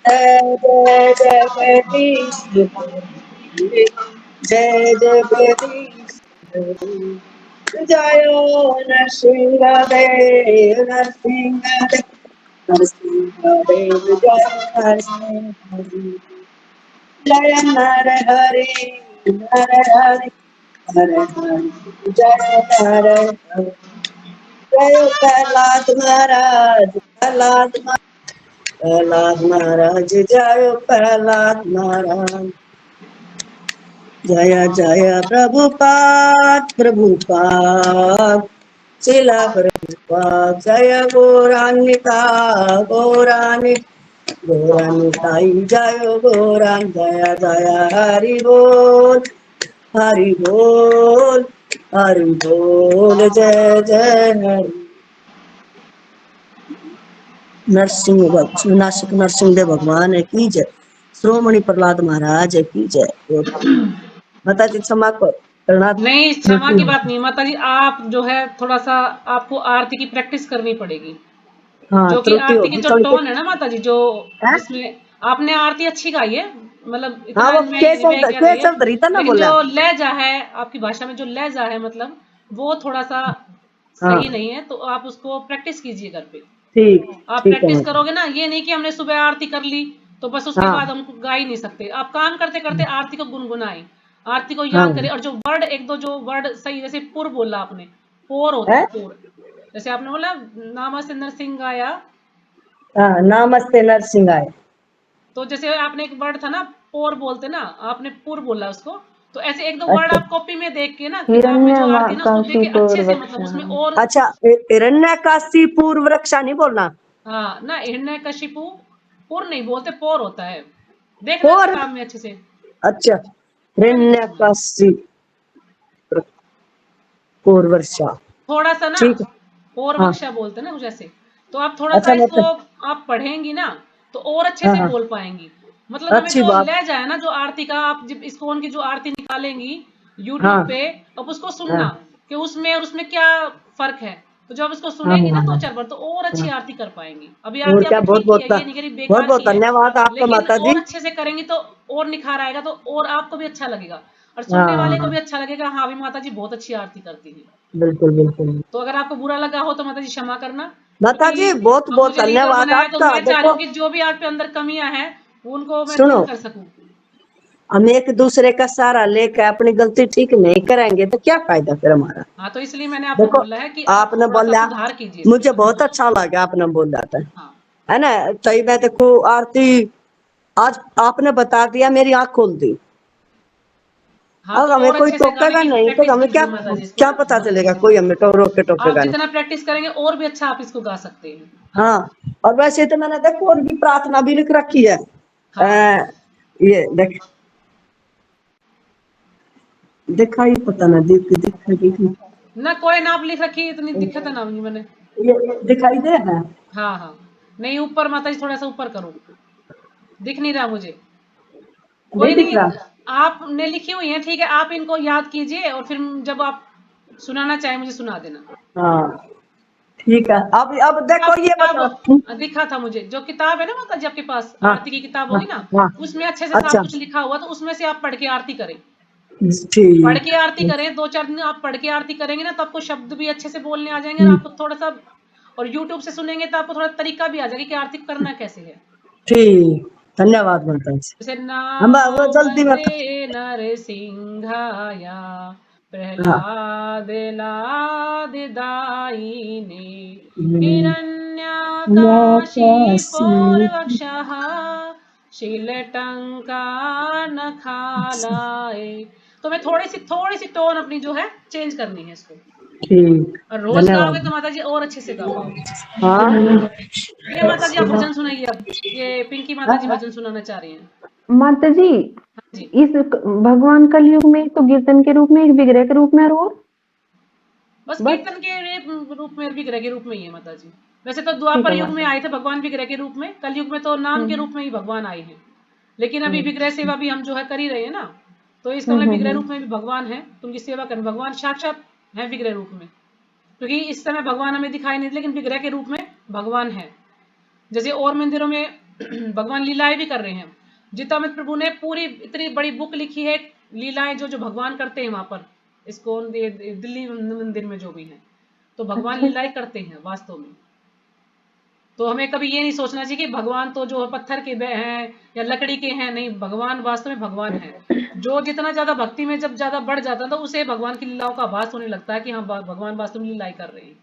जय जगदीश हरे, जय जगदीश हरे, जय नरसिंहदेव नरसिंहदेव नरसिंहदेव, जय नरसिंहदेव, जय नर हरि नर हरि हर हरि, जय नर हरि, जय प्रहलाद महाराज, प्रहलाद महाराज, जय प्रहलाद महाराज, जय जय प्रभुपाद प्रभुपाद, शिला प्रभुपाद, जय गौरान्विता गौरान्विता गौरान्विताई, जय गौरांग, जय जय हरि बोल हरि बोल हरि बोल, जय जय हरि। नरसिंहदेव भगवान की जय, श्रोमणी प्रहलाद महाराज की जय। माता जी क्षमा करना, नहीं, क्षमा की बात नहीं माता जी, आप जो है थोड़ा सा आपको आरती की प्रैक्टिस करनी पड़ेगी, हाँ जो कि त्रुटि आरती की होगी जो थोड़ी टोन है ना माता जी, जो है। जिसमें आपने आरती अच्छी गाई है, मतलब हाँ इतना वो मैं वह कह रही है, केशव धरीता ना लेकिन बोला। जो लहजा है आपकी भाषा में, जो लहजा है मतलब वो थोड़ा सा हाँ सही नहीं है, तो आप उसको प्रैक्टिस कीजिए घर पे। ठीक, आप ठीक है प्रैक्टिस माता। करोगे ना, ये नहीं कि हमने सुबह आरती कर ली तो बस उसके हाँ बाद हम गा ही नहीं सकते, आप काम करते करते आरती को गुनगुनाएं, आरती को हाँ याद करें, और जो वर्ड एक दो जो वर्ड सही, जैसे पुर बोला आपने, पोर होता है। है पोर, जैसे आपने बोला नामा से नरसिंह गाया, हाँ नमस्ते नरसिंहाय, तो जैसे आपने एक वर्ड था ना पोर बोलते ना, आपने पुर बोला उसको, तो ऐसे एक दो वर्ड अच्छा आप कॉपी में देख के ना, किताब में जो आरती है ना उसको देख के अच्छे से, मतलब उसमें काशीपुर और, अच्छा हिरण्यकाशिपुर वृक्षा नहीं बोलना। हाँ ना, हिरण्यकशिपु पुर नहीं बोलते, पोर होता है, देखना और किताब में अच्छे से। अच्छा, हम्म, हिरण्यकाशिपुर वर्षा, थोड़ा सा ना ठीक है। और हाँ बख्शा बोलते हैं ना कुछ ऐसे, तो आप थोड़ा सा अच्छा इसको मतलब, आप पढ़ेंगी ना तो और अच्छे हाँ से हाँ बोल पाएंगी, मतलब हमें अच्छी जो बात। लहजा है ना, जो आरती का, आप जब इस्कॉन की जो आरती निकालेंगी यूट्यूब हाँ पे, अब उसको हाँ सुनना कि उसमें और उसमें क्या फर्क है, तो जब इसको हाँ सुनेंगी ना हाँ दो हाँ चार बार, तो और अच्छी हाँ। आरती कर पाएंगी। अभी और आरती क्या, आपने बहुत ठीक की बहुत है, ये नहीं कह रही बहुत बेकार बहुत की है, धन्यवाद आपका लेकिन माता जी। और अच्छे से करेंगी तो और निखार आएगा, तो और आपको भी अच्छा लगेगा और हाँ सुनने हाँ वाले को हाँ भी अच्छा लगेगा, हाँ भी माता जी बहुत अच्छी आरती करती है। बिल्कुल बिल्कुल। तो अगर आपको बुरा लगा हो तो माता जी क्षमा करना, माता क्योंकि जी बहुत अब बहुत मुझे लीडर धन्यवाद बनाया है, तो आपका। मैं चाह रही देखो हूँ कि जो भी आप पे अंदर कमियां हैं उनको मैं सुनो, दूर कर सकूं। हम एक दूसरे का सहारा लेकर अपनी गलती ठीक नहीं करेंगे तो क्या फायदा फिर हमारा। हाँ, तो इसलिए मैंने आपको देखो, बोला है कि आप आपने थोड़ा सा बोला, सुधार कीजिए इसके मुझे अंदर। बहुत अच्छा लगा आपने बोला था, हाँ है ना। सही मैं देखो आरती, आज आपने बता दिया, मेरी आंख खोल दी। हाँ, अब तो हमें और कोई अच्छे से गाने टोकेगा की नहीं तो प्रैक्टिस हमें क्या कीजिए माता जी इसको। क्या पता बहुत अच्छे चलेगा, से कोई हमें रोक के आप टोकेगा नहीं। जितना प्रैक्टिस करेंगे और भी अच्छा आप इसको गा सकते हैं। हाँ, और वैसे तो मैंने देखो और भी प्रार्थना भी लिख रखी है। हाँ, ये देख, दिखाई पता ना, दिख ना कोई नाप लिख रखी है, इतनी दिक्कत ना होगी मैंने। ये दिखाई दे है। हाँ हाँ, नहीं ऊपर माता जी थोड़ा सा ऊपर करो, दिख नहीं रहा मुझे। नहीं कोई दिख नहीं, रहा। आपने लिखी हुई है, ठीक है, आप इनको याद कीजिए और फिर जब आप सुनाना चाहे मुझे सुना देना। हाँ ठीक है। अब देखो ये बता। किताब दिखा था मुझे, जो किताब है ना माता जी आपके पास, हाँ आरती की किताब हाँ होगी ना, हाँ। उसमें अच्छे से अच्छा सब कुछ लिखा हुआ, तो उसमें से आप पढ़ के आरती करें। पढ़ ठीक। के आरती करें, 2-4 दिन आप पढ़ के आरती करेंगे ना, तो आपको शब्द भी अच्छे से बोलने आ जाएंगे और आपको थोड़ा सा, और यूट्यूब से सुनेंगे तो आपको थोड़ा तरीका भी आ जाएगा कि आरती करना कैसे है। ठीक, धन्यवाद माता जी। जैसे हम वो जल्दी नामस्ते बता। नरसिंहाय हाँ। प्रहलाद लाद दायिने हम्म, हिरण्यकाशिपोर्वक्षः शीलटंका नखालाय। तो मैं थोड़ी सी टोन अपनी जो है चेंज करनी है इसको, ठीक, और रोज गाओगे धन्यवाद। तो माता जी और अच्छे से गा पाओगे। हाँ ठीक है माता जी, आप भजन सुनाइए अब। ये पिंकी माता जी भजन सुनाना चाह रही हैं। माता जी, हाँ जी, इस भगवान कलयुग में तो कीर्तन के रूप में, एक विग्रह के रूप में, और बस बस। कीर्तन के रूप में, विग्रह के रूप में ही है माता जी। वैसे तो ठीक द्वापर है युग में माता। आए थे भगवान विग्रह के रूप में, कल युग में तो नाम के रूप में ही भगवान आए हैं। लेकिन अभी विग्रह सेवा भी हम जो है कर ही रहे हैं ना, तो इसका मतलब विग्रह रूप में भी भगवान है, तो उनकी सेवा करें। भगवान साक्षात है विग्रह रूप में, क्योंकि इस समय भगवान हमें दिखाई नहीं, लेकिन विग्रह के रूप में भगवान है। जैसे और मंदिरों में भगवान लीलाएं भी कर रहे हैं। जीतामित प्रभु ने पूरी इतनी बड़ी बुक लिखी है, लीलाएं जो जो भगवान करते हैं वहां पर, इसको दिल्ली मंदिर में जो भी है, तो भगवान अच्छा। लीलाएं करते हैं वास्तव में। तो हमें कभी ये नहीं सोचना चाहिए कि भगवान तो जो पत्थर के हैं या लकड़ी के हैं, नहीं, भगवान वास्तव में भगवान है। जो जितना ज्यादा भक्ति में जब ज्यादा बढ़ जाता है तो उसे भगवान की लीलाओं का आभास होने लगता है कि हाँ भगवान वास्तव में लीलाएं कर रहे हैं।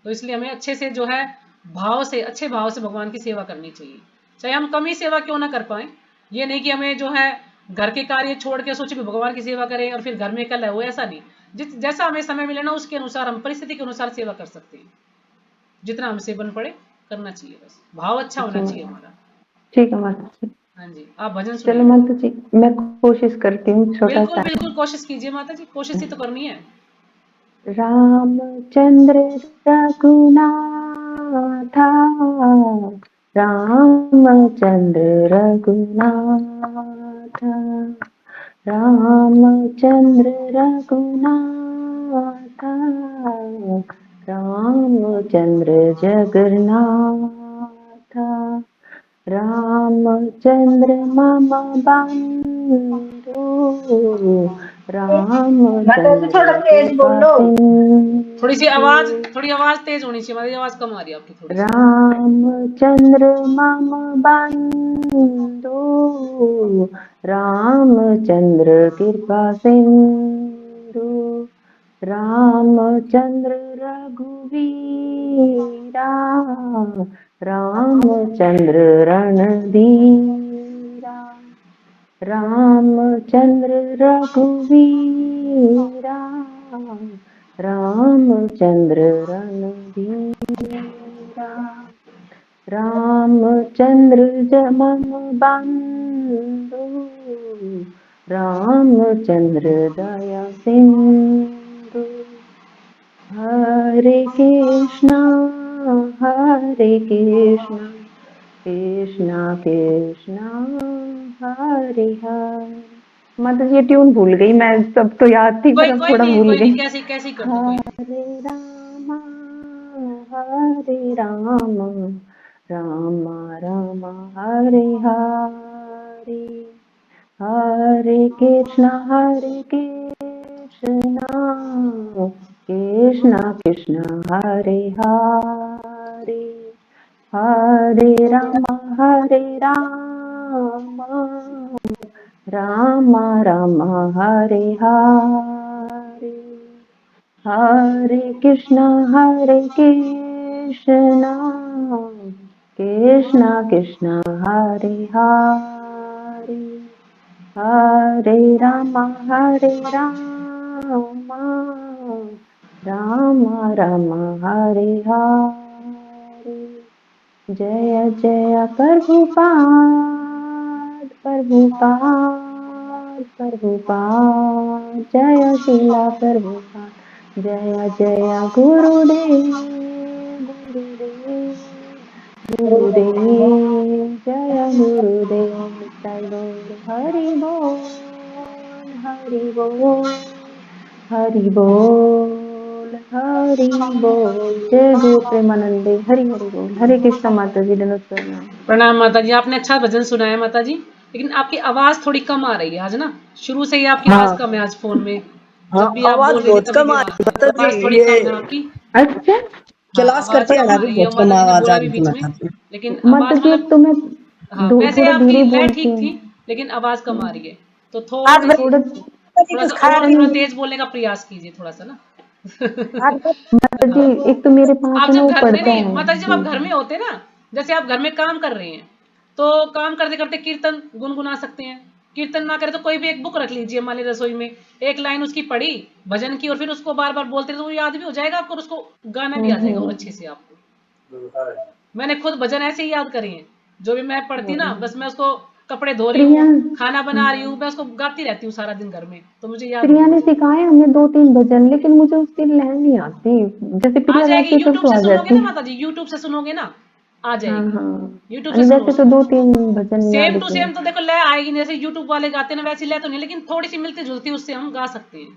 तो इसलिए हमें अच्छे से जो है भाव से, अच्छे भाव से भगवान की सेवा करनी चाहिए, चाहे हम कम ही सेवा क्यों ना कर पाए। ये नहीं कि हमें जो है घर के कार्य छोड़ के सोचे कि भगवान की सेवा करें और फिर घर में कल है, वो ऐसा नहीं। जैसा हमें समय मिले ना, उसके अनुसार हम परिस्थिति के अनुसार सेवा कर सकते हैं। जितना हमसे बन पड़े करना चाहिए, बस भाव अच्छा होना चाहिए हमारा। ठीक है माता जी। हाँ जी, आप भजन चलो सुनाइए। माता जी, मैं कोशिश करती हूँ छोटा बिल्कुल सा। बिल्कुल कोशिश कीजिए माता जी, कोशिश ही तो करनी है। रामचंद्र रघुनाथा, रामचंद्र रघुनाथा, रामचंद्र रघुनाथा, रामचंद्र जगन्नाथा, रामचंद्र मम बंधु, माता जी रामचंद्र थोड़ा तेज कृपा बोलो। सिंधु, थोड़ी आवाज तेज होनी चाहिए, हमारी आवाज कम आ रही है आपकी थोड़ी सी। रामचंद्र मम बंधु, रामचंद्र कृपा सिंधु, रामचंद्र रघुवीरा, रामचंद्र रणधीरा, रामचंद्र रघुवीरा, रामचंद्र रणधीरा, रामचंद्र मम बंधु, रामचंद्र दया सिंधु, हरे कृष्णा कृष्णा कृष्णा हरे हरे। मतलब ये ट्यून भूल गई मैं, सब तो याद थी पर अब थोड़ा भूल कोई नहीं, गई। कैसे कैसे कर दो, कोई नहीं। हरे राम राम राम हरे हरे, हरे कृष्णा कृष्णा कृष्णा हरे हरे, हरे राम राम राम हरे हरे, हरे कृष्णा कृष्णा कृष्णा हरे हरे, हरे राम राम राम हरे हरे। जय जय प्रभुपाद जय शीला प्रभुपाद, जय जय गुरुदेव जय गुरुदेव, निताई गौर हरि बोल हरि बोल हरि बोल हरि बोल। जय गुरु प्रेमानंदे, हरि हरि बोल। हरे कृष्णा माता जी, दंडवत प्रणाम। प्रणाम माता जी, आपने अच्छा भजन सुनाया माता जी, लेकिन आपकी आवाज थोड़ी कम आ रही है आज ना, शुरू से ही आपकी आवाज हाँ कम है आज फोन में। हाँ, जब भी आप आवाज बोल रही थी बहुत तभी कम भी आ आवाज रही माता जी। आवाज थोड़ी ये कम है आपकी। अच्छा हाँ, क्लास आवाज करते हैं कम ना, आ भी रही है, बहुत कम माता जी ने आवाज बोला आ भी रही थी बीच में, माता जी। लेकिन माता आवाज जी, मतलब एक तो मैं हाँ, वैसे थोड़ा आपकी धीरे लय बोलती ठीक हूँ। थी, लेकिन आवाज कम आ रही है, तो आज थोड़ी सी थोड़ा माता जी थोड़ा कुछ सा खा और रही थोड़ा हूँ। तेज बोलने का प्रयास कीजिए थोड़ा सा ना। आज माता जी, हाँ, एक तो मेरे पास आप है ना जब वो घर नहीं पड़ता नहीं है माता जी, जब आप जी। घर में होते ना, जैसे आप घर में काम कर रहे हैं, तो काम करते करते कीर्तन गुनगुना सकते हैं। कीर्तन ना करे तो कोई भी एक बुक रख लीजिए, मान ली रसोई में एक लाइन उसकी पढ़ी भजन की, और फिर उसको बार बार बोलते रहे तो वो याद भी हो जाएगा आपको, और उसको गाना भी आ जाएगा और अच्छे से आपको। मैंने खुद भजन ऐसे ही याद करे हैं, जो भी मैं पढ़ती ना, बस मैं उसको कपड़े धो रही प्रिया हूँ, खाना बना रही हूँ, मैं उसको गाती रहती हूँ सारा दिन घर में, तो मुझे याद हो प्रिया ने भजन। सिखाए हमें 2-3 भजन, लेकिन मुझे उसकी लय नहीं आती। जैसे आ प्रिया जाएगी, गाती है तब यूट्यूब तो से आ सुनोगे जाती ना है। माता जी, यूट्यूब से सुनोगे ना आ हाँ जाएगी। हाँ, यूट्यूब से और सुनो वैसे तो उसको, 2-3 भजन सेम याद टू किए। सेम तो देखो लय आएगी नहीं, जैसे यूट्यूब वाले गाते हैं ना वैसी लय तो नहीं, लेकिन थोड़ी सी मिलती जुलती उससे हम गा सकते हैं,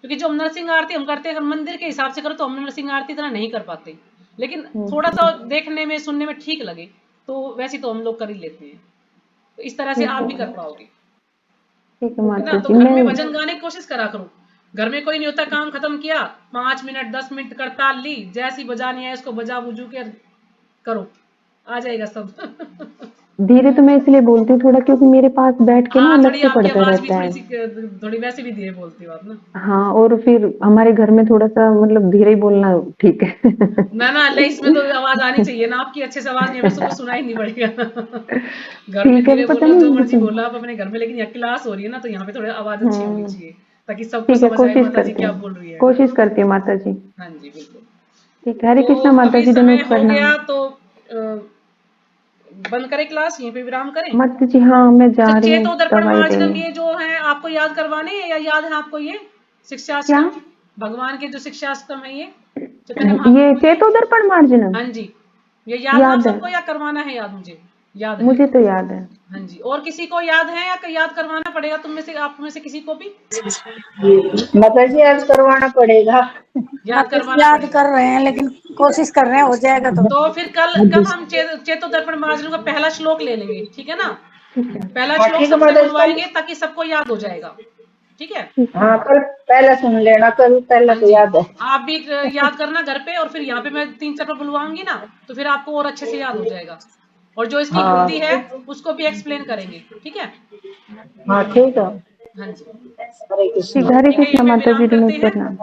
क्योंकि जो हम नरसिंह आरती हम करते हैं, अगर मंदिर के हिसाब से करो तो हम नरसिंह आरती इतना नहीं कर पाते, लेकिन थोड़ा सा हम्म, देखने में सुनने में ठीक लगे तो वैसे तो हम लोग कर ही लेते हैं, तो इस तरह से ठीक आप है, भी कर पाओगे ठीक है है ना। माता तो जी। घर मैं में भजन गाने की कोशिश करा करो, घर में कोई नहीं होता, काम खत्म किया 5 मिनट 10 मिनट करताल ली, जैसी बजानी है इसको बजा बुजू के करो, आ जाएगा सब। धीरे तो मैं इसलिए बोलती हूँ थोड़ा, क्योंकि मेरे पास बैठ के ना हाँ, अलग थोड़ी से आपकी पढ़ता आवाज भी रहता थोड़ी है। सी थोड़ी वैसे भी धीरे बोलती हो आप ना। हाँ, और फिर हमारे घर में थोड़ा सा मतलब धीरे ही बोलना ठीक है। ना ना ले, इसमें तो आवाज आनी चाहिए ना आपकी, अच्छे से आवाज नहीं हमें सुबह सुनाई नहीं पड़ेगा। घर में ठीक है, धीरे पता बोलो जो नहीं मर्जी जैसे। बोलो आप अपने घर में, लेकिन यहाँ क्लास हो रही है ना, तो यहाँ पे थोड़ी आवाज अच्छी होनी चाहिए, ताकि सबको ठीक है, समझ आए कोशिश माता जी करती क्या हूँ, बोल रही है कोशिश ना। करती हूँ माता जी। हाँ जी बिल्कुल। ठीक है, हरे तो कृष्णा माता अभी जी, समय दंडवत हो प्रणाम। गया, तो बंद करें क्लास, यहीं पे विराम करें। माता जी हाँ, मैं जा अच्छा, रही हूँ चेतो दर्पण दवाई मार्जनम देने। ये जो है आपको याद करवाने हैं, या याद है आपको ये क्या? शिक्षाष्टम, भगवान के जो शिक्षाष्टम है ये चैतन्य महाप्रभु ये के। चेतोदर्पण मार्जनम हाँ जी, ये याद है आप याद है, सबको, या करवाना है याद? मुझे याद है। मुझे तो याद है। हाँ जी, और किसी को याद है या याद करवाना पड़ेगा तुम में से, आप में से किसी को भी माता जी आज करवाना पड़ेगा। याद माता जी करवाना याद पड़ेगा। कर रहे हैं, लेकिन कोशिश कर रहे हैं, हो जाएगा तो। तो फिर कल कल हम चेतो दर्पण मार्जनम का पहला श्लोक ले लेंगे, ठीक है ना। ठीक है, पहला हाँ श्लोक ठीक है सबसे माता जी, कल। बुलवाएंगे ताकि सबको याद हो जाएगा, ठीक है। ठीक है, हाँ कल पहले सुन लेना, कल पहले हाँ तो जी, याद है। आप भी याद करना घर पे, और फिर यहाँ पे मैं 3 चैप्टर बुलवाऊंगी ना, तो फिर आपको और अच्छे से याद हो जाएगा, और जो इसकी हाँ हिंदी है उसको भी एक्सप्लेन करेंगे, ठीक है। हाँ ठीक है। हाँ जी, हरे ठीक कृष्णा। है, हरे ठीक है, यहीं कृष्णा पे माता जी, विराम करते दंडवत हैं। प्रणाम।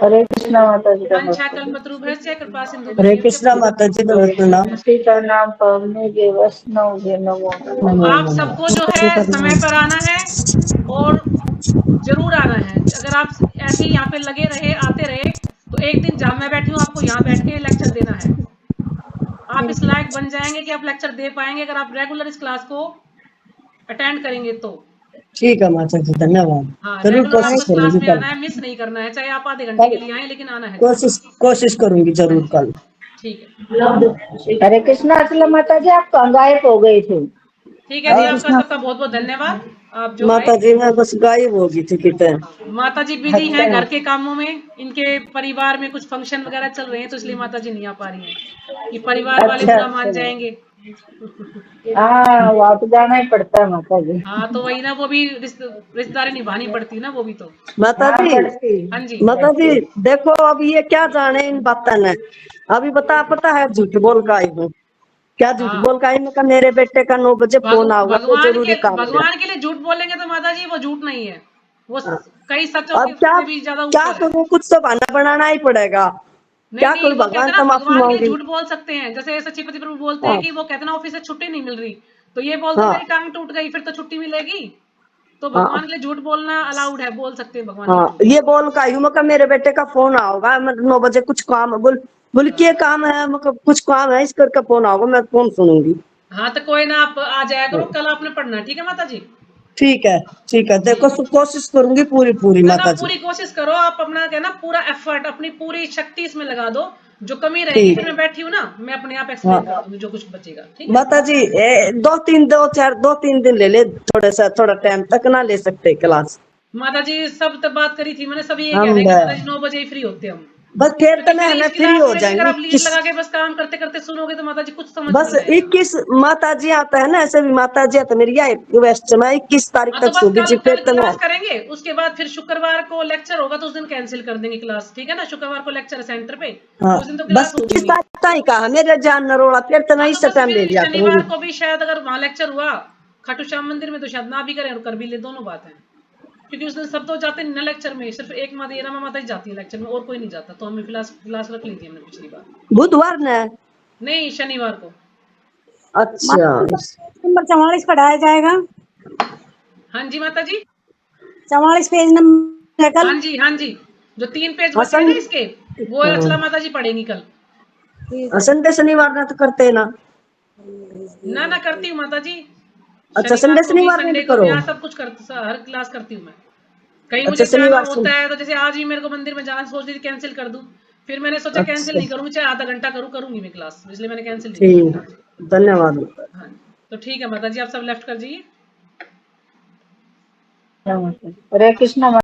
हरे कृष्णा माता जी का वांछा नमस्कार। कल्पतरुभ्यश्च कृपा हरे सिंधुभ्येव च कृष्णा माता जी, दंडवत प्रणाम। सीता नाम पवने के वैष्णव के नमो तो नमः। आप सबको जो है समय पर आना है, और जरूर आना है। अगर आप ऐसे ही यहाँ पे लगे रहे आते रहे, तो एक दिन जहां मैं बैठी हूँ आपको यहाँ बैठ के लेक्चर देना है। आप इस लायक बन जाएंगे कि आप लेक्चर दे पाएंगे, अगर आप रेगुलर इस क्लास को अटेंड करेंगे तो। ठीक है माता जी, धन्यवाद। हाँ, जरूर रेगुलर आपको कोशिश इस क्लास करूंगी में कल। आना है, मिस नहीं करना है, चाहे आप आधे घंटे कल के लिए आए, लेकिन आना है जरूर। कोशिश कोशिश करूंगी हाँ जरूर जी, कल। ठीक है। हरे कृष्णा। असला माता जी आप कहाँ गायब हो गए थे? ठीक है जी, हरे हाँ आपका कृष्णा। सबका बहुत बहुत धन्यवाद, आप जो आए। माता जी, मैं बस गायब होगी थी कितने। माता जी बिजी हैं अच्छा घर के कामों में, इनके परिवार में कुछ फंक्शन वगैरह चल रहे हैं, तो इसलिए माता जी नहीं आ पा रही हैं, ये परिवार वाले अच्छा बुरा मान अच्छा। जाएंगे। हाँ वहाँ तो जाना ही पड़ता है माता जी। हाँ, तो वही ना, वो भी रिश्तेदारी निभानी पड़ती है ना, वो भी तो। माता हाँ जी, पड़ती हाँ जी, माता जी पड़ती। देखो, अब ये क्या जाने इन बातों ने। अभी बता, पता है झूठ बोल का आई हूँ। क्या झूठ हाँ। बोल का मैं कहा मेरे बेटे का 9 बजे फोन आओगा तो जरूरी काम है। भगवान के लिए झूठ बोलेंगे तो माता जी वो झूठ नहीं है, वो हाँ। कई सचों अब के क्या से भी ज्यादा क्या ऊपर है। करूं, कुछ तो बहाना बनाना ही पड़ेगा। नहीं क्या नहीं, करूं, वो कहते भगवान हैं ना से माफी भगवान के लिए मांगी। झूठ बोल सकते हैं, जैसे सच्चिपति प्रभु बोलते हैं हाँ कि वो कहते हैं ना ऑफिस से छुट्टी नहीं मिल रही, तो ये बोल दो हाँ मेरी टांग टूट गई फिर तो छुट्टी मिलेगी। तो हाँ भगवान के लिए झूठ बोलना अलाउड है, बोल सकते हैं भगवान के लिए हाँ, झूठ। ये बोल का यूं मैं कहा मेरे बेटे का फोन आओगा, मैं 9 बजे कुछ काम है, बोल क्या हाँ काम है, मतलब कुछ काम है इस करके फोन आओगा, मैं फोन सुनूंगी। हाँ, तो कोई ना, आप आ जाया करो, हाँ, कल आपने पढ़ना, ठीक है माता जी। ठीक है ठीक है, देखो ठीक है, कोशिश करूंगी पूरी पूरी ना ना माता जी। पूरी कोशिश करो आप, अपना क्या ना पूरा एफर्ट, अपनी पूरी शक्ति इसमें लगा दो। जो कमी रहेगी ठीक। फिर मैं बैठी हूँ ना, मैं अपने आप एक्सप्लेन कर हाँ दूंगी जो कुछ बचेगा, ठीक है। माता जी, 2-3 दिन ले ले, थोड़ा सा थोड़ा टाइम तक ना ले सकते क्लास। माता जी सब तब बात करी थी मैंने, सभी ये कह हम रहे हैं कि माता जी 9 बजे ही फ्री होते हैं हम। बस फिर तो क्योंकि मैं फिर हमें इस फ्री क्लास हो में भी अगर जाएंगे आप लीड किस, लगा के बस काम करते करते सुनोगे तो माता जी कुछ समझ बस नहीं आएगा। 21 माता जी आता है ना, ऐसे भी माता जी आता मेरी वेस्ट में 21 तारीख हाँ, तो तक बस सूगी कल जी, फिर कल तो मैं क्लास करेंगे, उसके बाद फिर शुक्रवार को लेक्चर होगा तो उस दिन कैंसिल कर देंगे क्लास, ठीक है ना। शुक्रवार को लेक्चर है सेंटर पे, हाँ तो उस दिन तो बस क्लास होगी 21 नहीं। तारीख ही कहा मेरे जान नरोड़ा, फिर तो मैं हाँ, तो इससे बस टाइम ले फिर लिया शनिवार करूंगी। को भी शायद अगर वहां लेक्चर हुआ खाटू श्याम मंदिर में तो शायद ना भी करें और कर भी ले, दोनों बात है। क्योंकि उस दिन सब तो जाते नहीं ना लेक्चर में, सिर्फ एक माता रमा माता ही जाती है लेक्चर में, और कोई नहीं जाता, तो हमें क्लास क्लास रख ली थी हमने पिछली बार। बुधवार ने। नहीं, शनिवार को। अच्छा नंबर 44 पढ़ाया जाएगा। हाँ जी माता जी। 44 पेज नंबर है हाँ कल। जी हाँ जी, जो 3 पेज बचे हैं हसन, ना इसके, वो अचला माता जी पढ़ेंगी कल। संडे शनिवार ना तो करते हैं ना। ना ना, करती हूँ माता जी, अच्छा शनिवार संडे को भी शनिवार में भी संडे को भी, करो। हाँ सब कुछ करती, हर क्लास करती हूँ मैं। कहीं अच्छा मुझे जाना शनिवार होता है तो जैसे आज भी मेरे को मंदिर में जाना, सोच रही थी कैंसिल कर दूं, फिर मैंने सोचा कैंसिल अच्छा नहीं करूंगी, चाहे आधा घंटा करूंगी मैं क्लास, इसलिए मैंने कैंसिल नहीं करी फिर ठीक, आज। धन्यवाद। हाँ, तो ठीक है माता जी, आप सब लेफ्ट कर जाइए। हरे कृष्णा।